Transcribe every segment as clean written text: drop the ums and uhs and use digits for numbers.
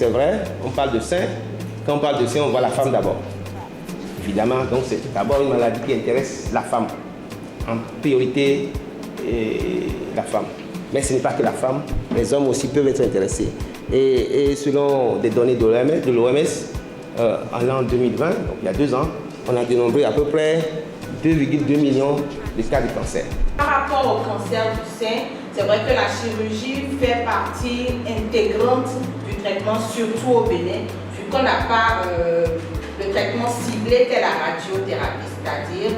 c'est vrai, on parle de sein. Quand on parle de sein, on voit la femme d'abord. Évidemment, donc c'est d'abord une maladie qui intéresse la femme. En priorité, la femme. Mais ce n'est pas que la femme, les hommes aussi peuvent être intéressés. Et selon des données de l'OMS, en l'an 2020, donc il y a 2 ans, on a dénombré à peu près 2,2 millions de cas de cancer. Par rapport au cancer du sein, c'est vrai que la chirurgie fait partie intégrante du traitement, surtout au Bénin, vu qu'on n'a pas le traitement ciblé tel la radiothérapie. C'est-à-dire,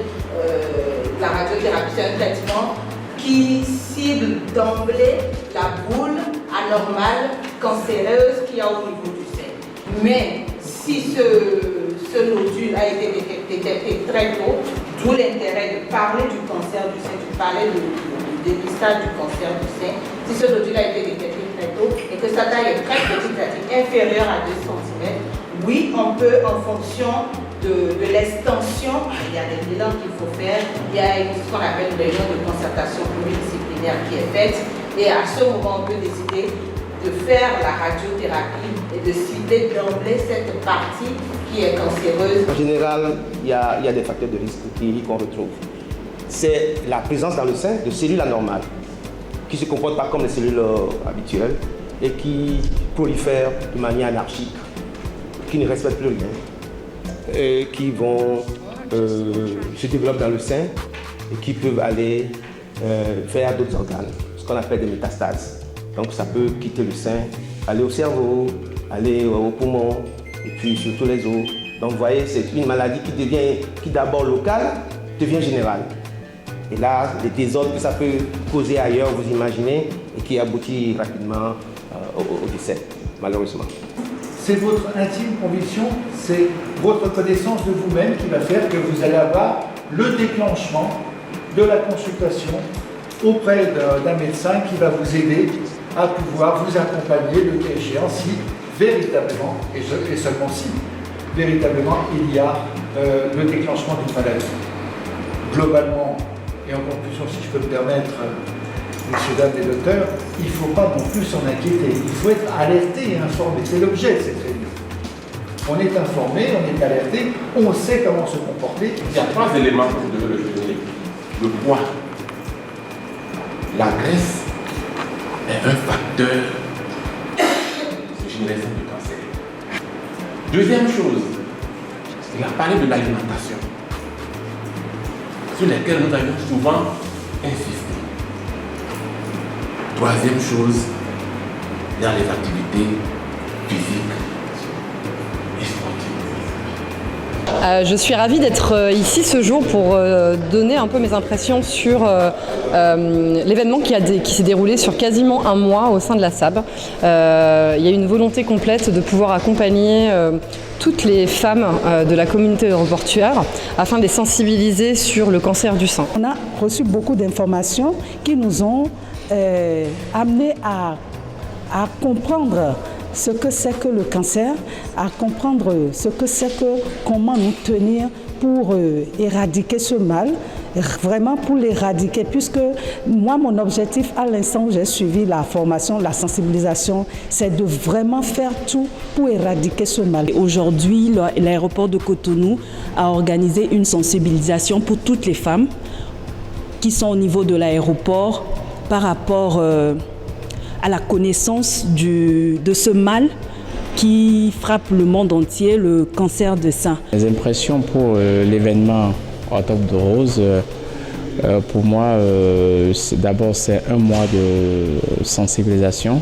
la radiothérapie, c'est un traitement qui cible d'emblée la boule anormale, cancéreuse qu'il y a au niveau du sein. Mais si ce nodule a été détecté très tôt, d'où l'intérêt de parler du cancer du sein, de parler du dépistage du cancer du sein, si ce nodule a été détecté très tôt et que sa taille est très petite, c'est-à-dire inférieure à 2 cm, oui, on peut, en fonction de l'extension, il y a des bilans qu'il faut faire, il y a ce qu'on appelle une réunion de concertation pluridisciplinaire qui est faite, et à ce moment, on peut décider de faire la radiothérapie et de cibler d'emblée cette partie qui est cancéreuse. En général, il y a des facteurs de risque cliniques qu'on retrouve. C'est la présence dans le sein de cellules anormales qui ne se comportent pas comme les cellules habituelles et qui prolifèrent de manière anarchique, qui ne respectent plus rien, et qui vont se développer dans le sein et qui peuvent aller vers d'autres organes, ce qu'on appelle des métastases. Donc ça peut quitter le sein, aller au cerveau, aller aux poumons et puis surtout les os. Donc vous voyez, c'est une maladie qui d'abord locale devient générale. Et là, les désordres que ça peut causer ailleurs, vous imaginez, et qui aboutit rapidement au décès, malheureusement. C'est votre intime conviction, c'est votre connaissance de vous-même qui va faire que vous allez avoir le déclenchement de la consultation auprès d'un médecin qui va vous aider à pouvoir vous accompagner le cas échéant si véritablement, et seulement si, véritablement il y a le déclenchement d'une maladie. Globalement, et en conclusion, si je peux me permettre, messieurs, dames les docteurs, il ne faut pas non plus s'en inquiéter. Il faut être alerté et informé. C'est l'objet de cette réunion. On est informé, on est alerté, on sait comment se comporter. Il y a 3 éléments que vous devez retenir. Le poids. La graisse est un facteur de génération du cancer. Deuxième chose, il a parlé de l'alimentation, sur laquelle nous avions souvent insisté. Troisième chose, il y a les activités physiques et sportives. Je suis ravie d'être ici ce jour pour donner un peu mes impressions sur l'événement qui s'est déroulé sur quasiment un mois au sein de la SAB. Il y a une volonté complète de pouvoir accompagner toutes les femmes de la communauté aéroportuaire afin de les sensibiliser sur le cancer du sein. On a reçu beaucoup d'informations qui nous ont amenés à comprendre ce que c'est que le cancer, à comprendre ce que c'est que comment nous tenir pour éradiquer ce mal, vraiment pour l'éradiquer, puisque moi, mon objectif à l'instant où j'ai suivi la formation, la sensibilisation, c'est de vraiment faire tout pour éradiquer ce mal. Aujourd'hui, l'aéroport de Cotonou a organisé une sensibilisation pour toutes les femmes qui sont au niveau de l'aéroport par rapport à la connaissance de ce mal qui frappe le monde entier, le cancer du sein. Les impressions pour l'événement Octobre de Rose, pour moi, d'abord c'est un mois de sensibilisation.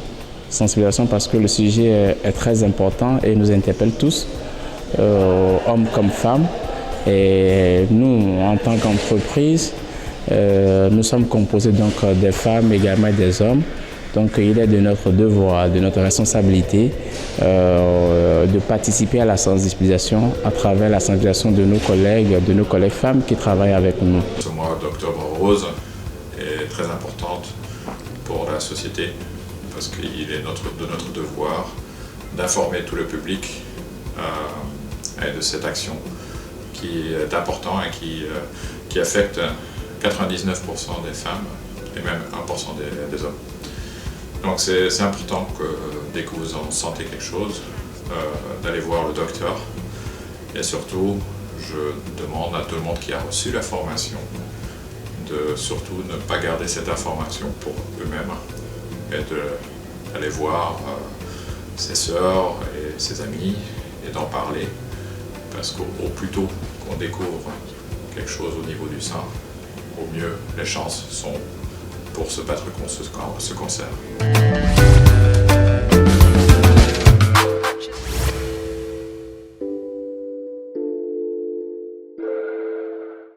Sensibilisation parce que le sujet est très important et nous interpelle tous, hommes comme femmes. Et nous, en tant qu'entreprise, nous sommes composés donc des femmes également et des hommes. Donc il est de notre devoir, de notre responsabilité de participer à la sensibilisation à travers la sensibilisation de nos collègues femmes qui travaillent avec nous. Ce mois d'Octobre Rose est très importante pour la société parce qu'il est de notre devoir d'informer tout le public de cette action qui est importante et qui affecte 99% des femmes et même 1% des hommes. Donc c'est important que dès que vous en sentez quelque chose, d'aller voir le docteur. Et surtout, je demande à tout le monde qui a reçu la formation de surtout ne pas garder cette information pour eux-mêmes et d'aller voir ses sœurs et ses amis et d'en parler, parce qu'au plus tôt qu'on découvre quelque chose au niveau du sein, au mieux les chances sont pour se battre contre ce cancer.